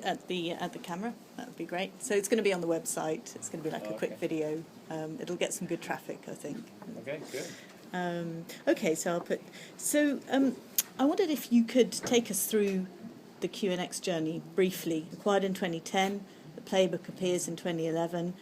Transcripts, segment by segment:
at the camera. That would be great. So it's going to be on the website. It's going to be like a quick video. It'll get some good traffic, I think. Okay, good. Okay, so I'll put. So I wondered if you could take us through the QNX journey briefly. Acquired in 2010, the playbook appears in 2011.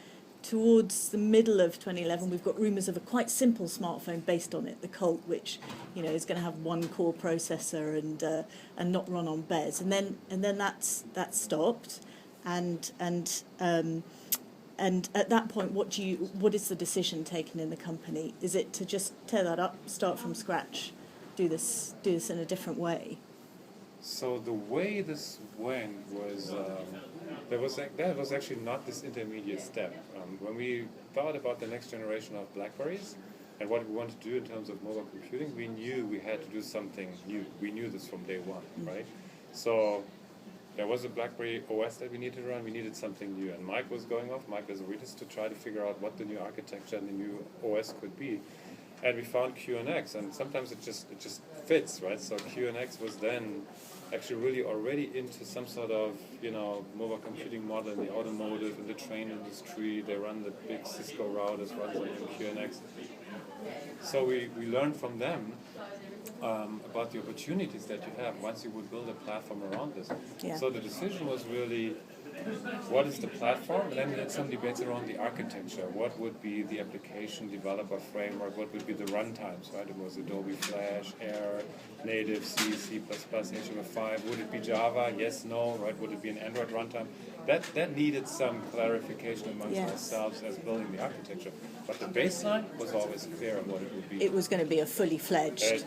Towards the middle of 2011, we've got rumours of a quite simple smartphone based on it, the Colt, which is going to have one core processor and not run on BES. And then that's stopped. And at that point, what is the decision taken in the company? Is it to just tear that up, start from scratch, do this in a different way? So the way this went was there was actually not this intermediate step. When we thought about the next generation of BlackBerries and what we wanted to do in terms of mobile computing, we knew we had to do something new. We knew this from day one, right? So there was a BlackBerry OS that we needed to run. We needed something new, and Mike was going off. Mike was with us to try to figure out what the new architecture and the new OS could be. And we found QNX, and sometimes it just fits, right? So QNX was then actually really already into some sort of mobile computing model in the automotive, in the train industry. They run the big Cisco routers runs on QNX. So we learned from them about the opportunities that you have once you would build a platform around this. Yeah. So the decision was really, what is the platform? And then we had some debates around the architecture. What would be the application developer framework? What would be the runtimes, right? It was Adobe Flash, Air, Native, C, C++, HTML5. Would it be Java? Yes, no, right? Would it be an Android runtime? That needed some clarification amongst ourselves as building the architecture. But the baseline was always clear on what it would be. It was going to be a fully fledged,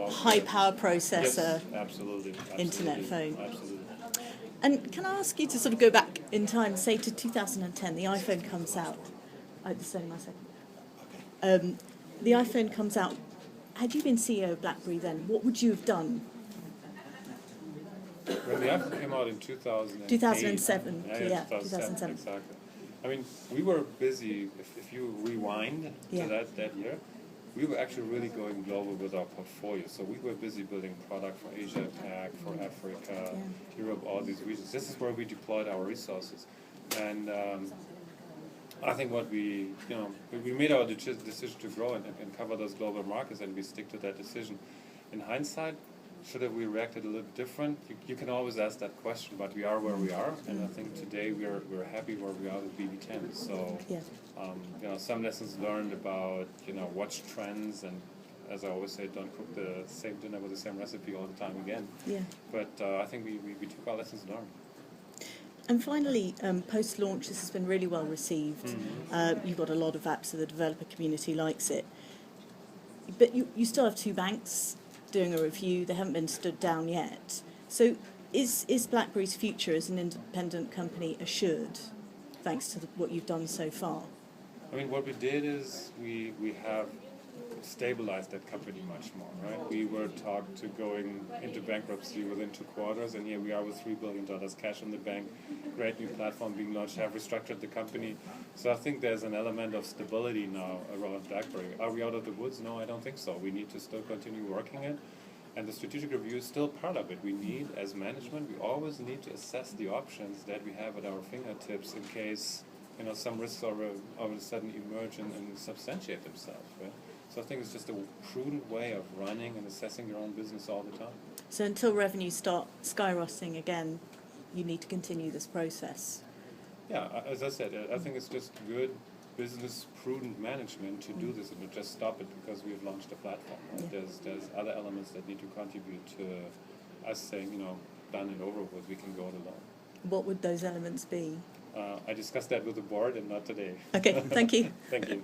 high-power processor, yes, absolutely. internet phone. Absolutely. And can I ask you to sort of go back in time, say to 2010, the iPhone comes out. Just only my second. The iPhone comes out. Had you been CEO of BlackBerry then, what would you have done? When the iPhone came out in 2007. 2007. Exactly. I mean, we were busy, if you rewind to that year, we were actually really going global with our portfolio. So we were busy building product for Asia Pac, for Africa, Europe, all these regions. This is where we deployed our resources. And I think what we made our decision to grow and cover those global markets, and we stick to that decision. In hindsight, should have we reacted a little different? You can always ask that question, but we are where we are, and I think today we're happy where we are with BB10. So, some lessons learned about watch trends, and as I always say, don't cook the same dinner with the same recipe all the time again. Yeah. But I think we took our lessons learned. And finally, post-launch, this has been really well received. Mm-hmm. You've got a lot of apps, so the developer community likes it. But you still have two banks doing a review. They haven't been stood down yet. So is BlackBerry's future as an independent company assured, thanks to what you've done so far? I mean, what we did is we have stabilized that company much more, right? We were talked to going into bankruptcy within 2 quarters, and here we are with $3 billion cash in the bank, great new platform being launched, have restructured the company. So I think there's an element of stability now around BlackBerry. Are we out of the woods? No, I don't think so. We need to still continue working it, and the strategic review is still part of it. We need, as management, we always need to assess the options that we have at our fingertips in case some risks all of a sudden emerge and substantiate themselves, right? So I think it's just a prudent way of running and assessing your own business all the time. So until revenues start skyrocketing again, you need to continue this process. Yeah, as I said, I think it's just good business prudent management to do this and to just stop it because we've launched a platform. Right? Yeah. There's other elements that need to contribute to us saying, done and over with, we can go it alone. What would those elements be? I discussed that with the board and not today. Okay, thank you. Thank you.